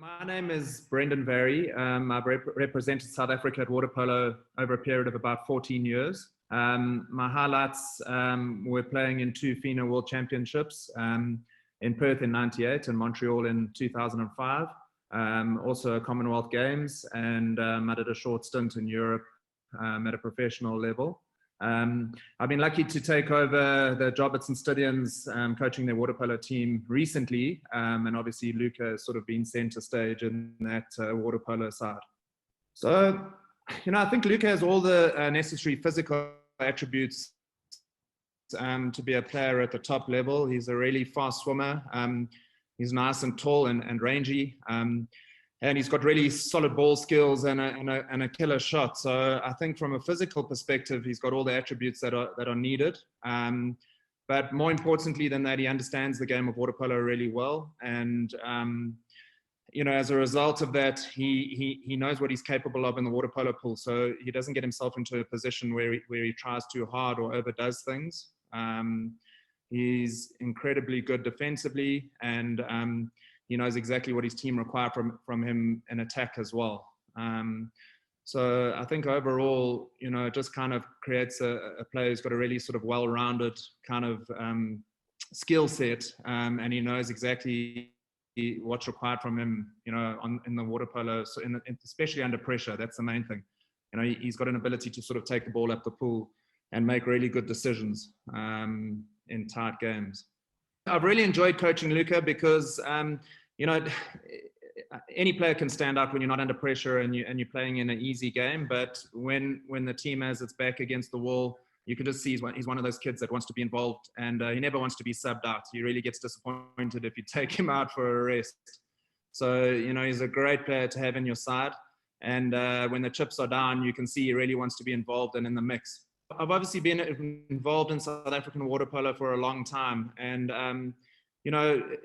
My name is Brendan Varrie. I've represented South Africa at water polo over a period of about 14 years. My highlights were playing in two FINA World Championships, in Perth in '98 and Montreal in 2005. Also Commonwealth Games, and I did a short stint in Europe at a professional level. I've been lucky to take over the job at St. Stithians, coaching their water polo team recently, and obviously Luca has sort of been center stage in that water polo side. So, I think Luca has all the necessary physical attributes to be a player at the top level. He's a really fast swimmer. He's nice and tall and rangy. And he's got really solid ball skills and a killer shot. So I think from a physical perspective, he's got all the attributes that are needed. But more importantly than that, he understands the game of water polo really well. And as a result of that, he knows what he's capable of in the water polo pool. So he doesn't get himself into a position where he tries too hard or overdoes things. He's incredibly good defensively, and he knows exactly what his team require from him in attack as well. So I think overall, it just kind of creates a player who's got a really sort of well-rounded kind of skill set, and he knows exactly what's required from him, in the water polo, so especially under pressure. That's the main thing. He's got an ability to sort of take the ball up the pool and make really good decisions in tight games. I've really enjoyed coaching Luca because any player can stand out when you're not under pressure and you're playing in an easy game. But when the team has its back against the wall, you can just see he's one of those kids that wants to be involved, and he never wants to be subbed out. He really gets disappointed if you take him out for a rest. So he's a great player to have in your side. And when the chips are down, you can see he really wants to be involved and in the mix. I've obviously been involved in South African water polo for a long time, and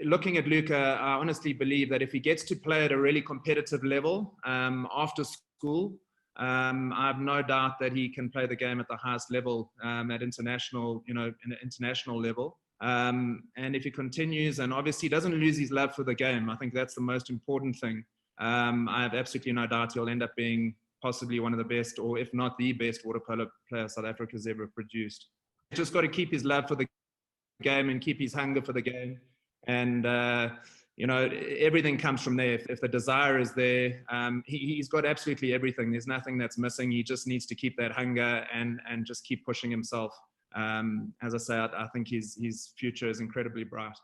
looking at Luca, I honestly believe that if he gets to play at a really competitive level after school, I have no doubt that he can play the game at the highest level at international, in an international level. And if he continues and obviously doesn't lose his love for the game, I think that's the most important thing. I have absolutely no doubt he'll end up being possibly one of the best, or if not the best, water polo player South Africa's ever produced. Just got to keep his love for the game and keep his hunger for the game, and everything comes from there. If the desire is there, he's got absolutely everything. There's nothing that's missing. He just needs to keep that hunger and just keep pushing himself. As I say, I think his future is incredibly bright.